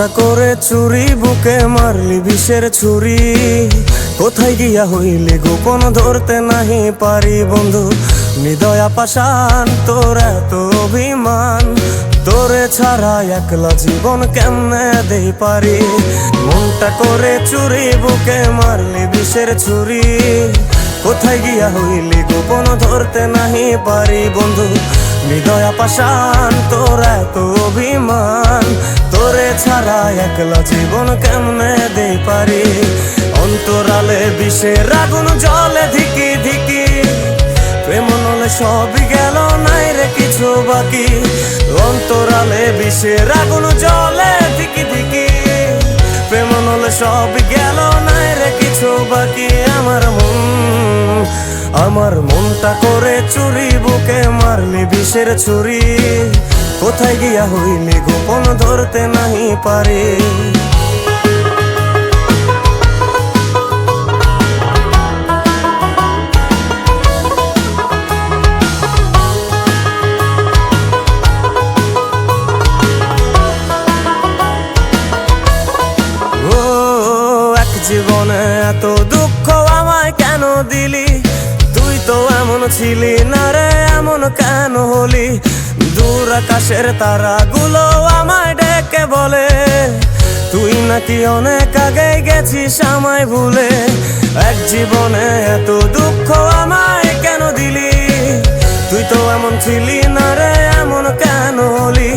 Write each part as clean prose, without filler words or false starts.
মনটা করে চুরি, বুকে মারলি বিষের ছুরি। কোথায় গিয়া হইলি গোপন, ধরতে নাহি পারি বন্ধু। হৃদয়া পাষাণ, তোর এত অভিমান, তোরে ছাড়া একলা জীবন কেমনে দেই পারি। মনটা করে চুরি, বুকে মারলি বিষের ছুরি। কোথায় গিয়া হইলি গোপন, ধরতে নাহি পারি বন্ধু। হৃদয়া পাষাণ, তোর এত অভিমান, তোরে ছাড়া একলা জীবন কেমনে দেই পারি। অন্তরালে বিষের আগুন জ্বলে ধিকি ধিকি, প্রেম নলে সবই গেল, নাই রে কিছু বাকি। অন্তরালে বিষের আগুন জ্বলে ধিকি ধিকি, প্রেম নলে সবই গেল, নাই রে কিছু বাকি। আমার মনটা করে চুরি, বুকে মারলি বিষের ছুরি। কোথায় গিয়া হইলি গোপন, ধরতে নাহি পারি। জীবনে এত দুঃখ আমায় কেন দিলি? তুই তো এমন ছিলি না রে, এমন কেন হলি? দূর আকাশের তারাগুলো আমায় ডেকে বলে, তুই নাকি অনেক আগে গেছিস আমায় ভুলে। এক জীবনে এত দুঃখ আমায় কেন দিলি? তুই তো এমন ছিলি না রে, এমন কেন হলি?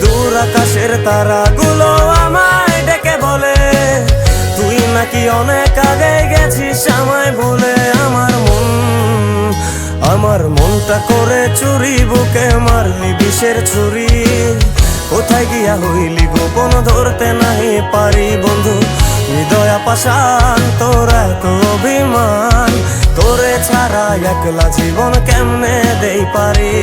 দূর আকাশের তারাগুলো আমায় ডেকে বলে, তুই নাকি অনেক আগে গেছিস আমায় ভুলে। আমার মনটা করে চুরি, বুকে মারলি বিষের ছুরি। কোথায় গিয়া হইলি গোপন, ধরতে নাহি পারি বন্ধু। হৃদয়া পাষাণ, তোর এত অভিমান, তোরে ছাড়া একলা জীবন কেমনে দেই পারি।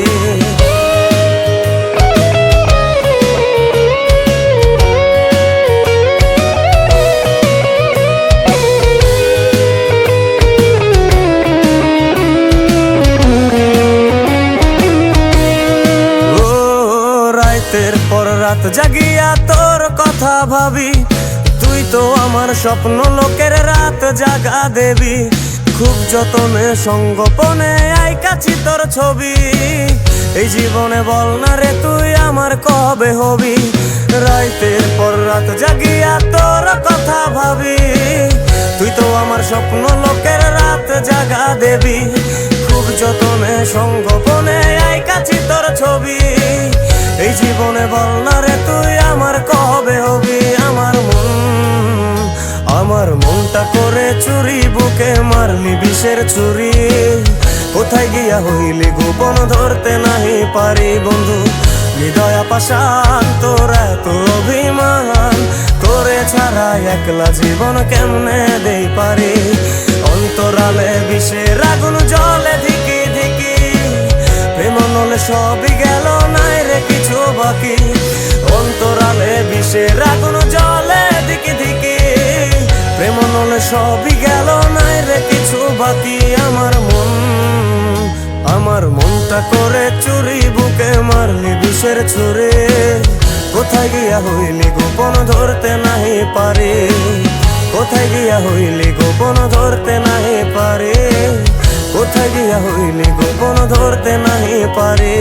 রাতের পর রাত জাগিয়া তোর কথা ভাবি, তুই তো আমার স্বপ্ন লোকের রাত জাগা দেবী। খুব যতনে সঙ্গোপনে আইকাছি তোর ছবি। এই জীবনে বল না রে তুই আমার কবে হবি? রাতের পর রাত জাগিয়া তোর কথা ভাবি, তুই তো আমার স্বপ্ন লোকের রাত জাগা দেবী। খুব যতনে সঙ্গোপনে আইকাছি তোর ছবি। এই জীবনে বল না রে তুই আমার কবে হবি? আমার মনটা করে চুরি, বুকে মারলি বিষের ছুরি। কোথায় গিয়া হইলি গোপন, ধরতে নাহি পারি বন্ধু। হৃদয়া পাষাণ, তোর এত অভিমান, তোরে ছাড়া একলা জীবন কেমনে দেই পারি। অন্তরালে বিষের আগুন জ্বলে ধিকি ধিকি, প্রেম নলে সবই গেল, নাই রে কিছু বাকি। অন্তরালে বিষের আগুন জ্বলে ধিকি ধিকি, প্রেম নলে সবই গেল, নাই রে কিছু বাকি। আমার মনটা করে চুরি, বুকে মারলি বিষের ছুরি। কোথায় গিয়া হইলি গোপন, ধরতে নাহি পারি। কোথায় গিয়া হইলি গোপন, ধরতে নাহি পারি। কোথায় গিয়া হইলি গোপন, ধরতে নাহি পারি।